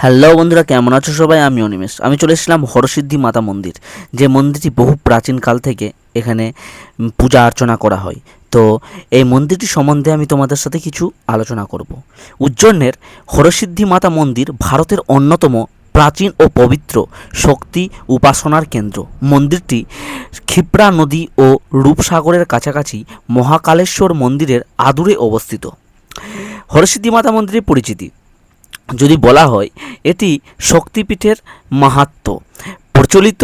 Hello বন্ধুরা, কেমন আছো সবাই? আমি অনিমেষ। আমি চলে এসেছিলাম হরসিদ্ধি মাতা মন্দির, যে মন্দিরটি বহু প্রাচীনকাল থেকে এখানে পূজা অর্চনা করা হয়। তো এই মন্দিরটি সম্বন্ধে আমি তোমাদের সাথে কিছু আলোচনা করব। উজ্জয়নের হরসিদ্ধি মাতা মন্দির ভারতের অন্যতম প্রাচীন ও পবিত্র শক্তি উপাসনার কেন্দ্র। মন্দিরটি ক্ষিপ্রা নদী ও রূপসাগরের কাছাকাছি মহাকালেশ্বর মন্দিরের আদুরে অবস্থিত। হরসিদ্ধি মাতা মন্দিরের পরিচিতি যদি বলা হয়, এটি শক্তিপীঠের মাহাত্ম্য। প্রচলিত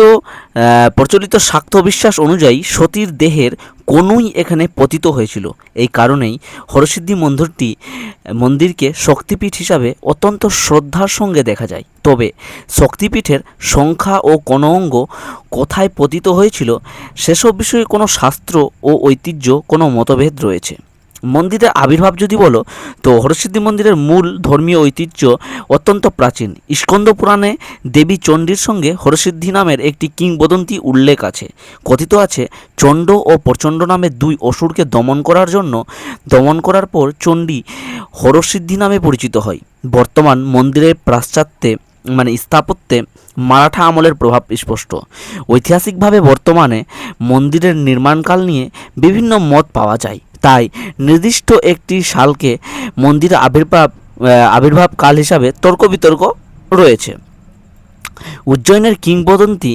প্রচলিত শাক্ত বিশ্বাস অনুযায়ী সতীর দেহের কনুই এখানে পতিত হয়েছিল। এই কারণেই হরসিদ্ধি মন্দিরকে শক্তিপীঠ হিসাবে অত্যন্ত শ্রদ্ধার সঙ্গে দেখা যায়। তবে শক্তিপীঠের সংখ্যা ও কোন অঙ্গ কোথায় পতিত হয়েছিল সেসব বিষয়ে কোনো শাস্ত্র ও ঐতিহ্য কোনো মতভেদ রয়েছে। মন্দিরের আবির্ভাব যদি বলো, তো হরসিদ্ধি মন্দিরের মূল ধর্মীয় ঐতিহ্য অত্যন্ত প্রাচীন। স্কন্দ পুরাণে দেবী চণ্ডীর সঙ্গে হরসিদ্ধি নামের একটি কিংবদন্তি উল্লেখ আছে। কথিত আছে, চণ্ড ও প্রচণ্ড নামে দুই অসুরকে দমন করার পর চণ্ডী হরসিদ্ধি নামে পরিচিত হয়। বর্তমান মন্দিরের পাশ্চাত্যে স্থাপত্যে মারাঠা আমলের প্রভাব স্পষ্ট। ঐতিহাসিকভাবে বর্তমানে মন্দিরের নির্মাণকাল নিয়ে বিভিন্ন মত পাওয়া যায়, তাই নির্দিষ্ট একটি সালকে মন্দিরের আবির্ভাব কাল হিসাবে তর্ক বিতর্ক রয়েছে। উজ্জয়নের কিংবদন্তি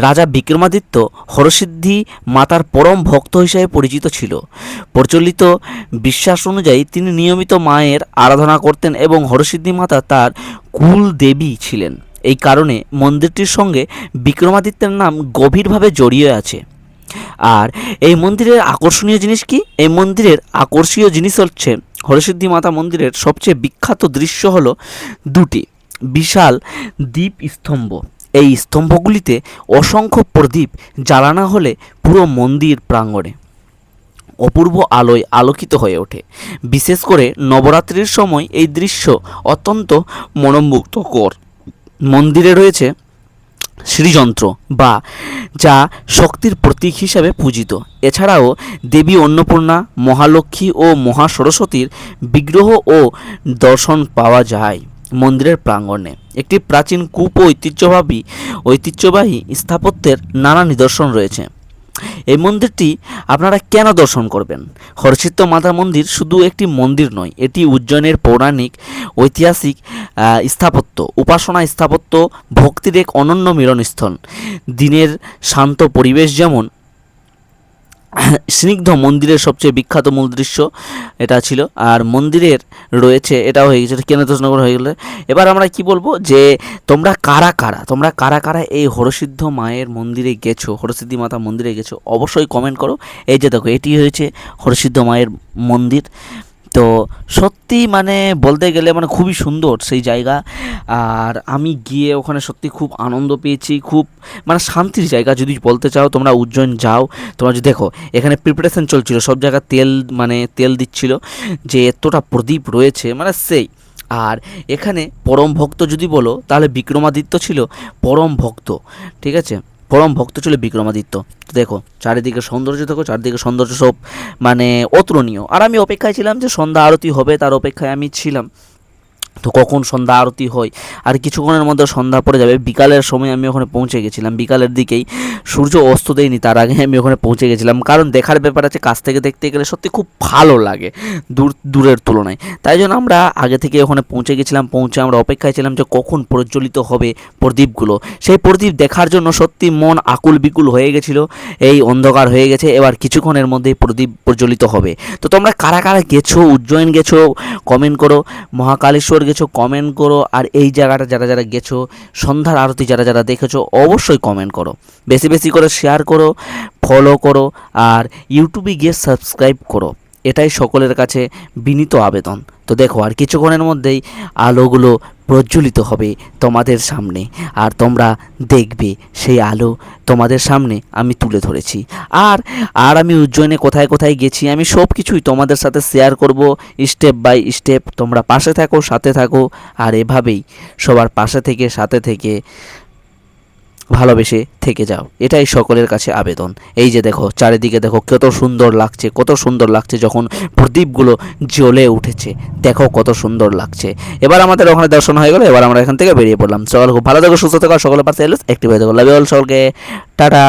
রাজা বিক্রমাদিত্য হরসিদ্ধি মাতার পরম ভক্ত হিসাবে পরিচিত ছিল। প্রচলিত বিশ্বাস অনুযায়ী তিনি নিয়মিত মায়ের আরাধনা করতেন এবং হরসিদ্ধি মাতা তার কুল দেবী ছিলেন। এই কারণে মন্দিরটির সঙ্গে বিক্রমাদিত্যের নাম গভীরভাবে জড়িয়ে আছে। আর এই মন্দিরের আকর্ষণীয় জিনিস কি? এই মন্দিরের আকর্ষণীয় জিনিস হচ্ছে, হরসিদ্ধি মাতা মন্দিরের সবচেয়ে বিখ্যাত দৃশ্য হলো দুটি বিশাল দীপ স্তম্ভ। এই স্তম্ভগুলিতে অসংখ্য প্রদীপ জ্বালানো হলে পুরো মন্দির প্রাঙ্গণে অপূর্ব আলোয় আলোকিত হয়ে ওঠে। বিশেষ করে নবরাত্রির সময় এই দৃশ্য অত্যন্ত মনোমুগ্ধকর। মন্দিরে রয়েছে শ্রীযন্ত্র যা শক্তির প্রতীক হিসাবে পূজিত। এছাড়াও দেবী অন্নপূর্ণা, মহালক্ষ্মী ও মহাসরস্বতীর বিগ্রহ ও দর্শন পাওয়া যায়। মন্দিরের প্রাঙ্গণে একটি প্রাচীন কূপ ও ঐতিহ্যবাহী স্থাপত্যের নানা নিদর্শন রয়েছে। এই মন্দিরটি আপনারা কেন দর্শন করবেন? হরসিদ্ধি মাতা মন্দির শুধু একটি মন্দির নয়, এটি উজ্জয়নের পৌরাণিক ঐতিহাসিক উপাসনা স্থাপত্য, ভক্তির এক অনন্য মিলনস্থল। দিনের শান্ত পরিবেশ যেমন স্নিগ্ধ মন্দিরের সবচেয়ে বিখ্যাত মূল দৃশ্য এটা ছিল। আর মন্দিরের রয়েছে, এটা হয়ে গেছে কেন দর্শনগর হয়ে গেলে। এবার আমরা কি বলবো, যে তোমরা কারা কারা এই হরসিদ্ধ মায়ের মন্দিরে গেছো, হরসিদ্ধি মাতা মন্দিরে গেছো, অবশ্যই কমেন্ট করো। এই যে দেখো, এটি হয়েছে হরসিদ্ধ মায়ের মন্দির। তো সত্যি বলতে গেলে খুবই সুন্দর সেই জায়গা। আর আমি গিয়ে ওখানে সত্যি খুব আনন্দ পেয়েছি, খুব শান্তির জায়গা। যদি বলতে চাও তোমরা উজ্জয়ন যাও, তোমরা যদি দেখো এখানে প্রিপারেশন চলছিল, সব জায়গায় তেল দিচ্ছিল, যে এতটা প্রদীপ রয়েছে সেই। আর এখানে পরম ভক্ত যদি বলো, তাহলে বিক্রমাদিত্য ছিল পরম ভক্ত। ঠিক আছে, পরম ভক্ত ছিল বিক্রমাদিত্য। দেখো চারিদিকে সৌন্দর্য সব অতুলনীয়। আর আমি অপেক্ষায় ছিলাম যে সন্ধ্যা আরতি হবে, তার অপেক্ষায় আমি ছিলাম। তো কখন সন্ধ্যা আরতি হয়, আর কিছুক্ষণের মধ্যে সন্ধ্যা পড়ে যাবে। বিকালের সময় আমি ওখানে পৌঁছে গেছিলাম, বিকালের দিকেই, সূর্য অস্ত দেয়নি তার আগে আমি ওখানে পৌঁছে গেছিলাম। কারণ দেখার ব্যাপার আছে, কাছ থেকে দেখতে গেলে সত্যি খুব ভালো লাগে দূরের তুলনায়। তাই জন্য আমরা আগে থেকে ওখানে পৌঁছে গেছিলাম। পৌঁছে আমরা অপেক্ষায় ছিলাম যে কখন প্রজ্বলিত হবে প্রদীপগুলো। সেই প্রদীপ দেখার জন্য সত্যি মন আকুল বিকুল হয়ে গেছিলো। এই অন্ধকার হয়ে গেছে, এবার কিছুক্ষণের মধ্যেই প্রদীপ প্রজ্বলিত হবে। তো তোমরা কারা কারা গেছো, উজ্জয়ন গেছো, কমেন্ট করো। মহাকালেশ্বর গেছো, কমেন্ট করো। আর এই জায়গাটা যারা গেছো, সন্ধ্যার আরতি যারা দেখেছো, অবশ্যই কমেন্ট করো। বেশি বেশি করে শেয়ার করো, ফলো করো, আর ইউটিউবে গিয়ে সাবস্ক্রাইব করো। এটাই সকলের কাছে বিনীত আবেদন। তো দেখো, আর কিছুক্ষণের মধ্যেই আলোগুলো প্রজ্বলিত হবে তোমাদের সামনে, আর তোমরা দেখবে সেই আলো তোমাদের সামনে আমি তুলে ধরেছি। আর আমি উজ্জয়নে কোথায় কোথায় গেছি, আমি সব কিছুই তোমাদের সাথে শেয়ার করব স্টেপ বাই স্টেপ। তোমরা পাশে থাকো, সাথে থাকো, আর এভাবেই সবার পাশে থেকে সাথে থেকে ভালোবেসে থেকে যাও, এটাই সকলের কাছে আবেদন। এই যে দেখো চারিদিকে দেখো কত সুন্দর লাগছে, কত সুন্দর লাগছে যখন প্রদীপগুলো জ্বলে উঠেছে, দেখো কত সুন্দর লাগছে। এবার আমাদের ওখানে দর্শন হয়ে গেল, এবার আমরা এখান থেকে বেরিয়ে পড়লাম। সকাল খুব ভালো থেকো, সুস্থ থেকো, সকলের পাশে এলো অ্যাক্টিভ হয়ে থাকো। লাভ ইউ অল, সকলকে টাটা।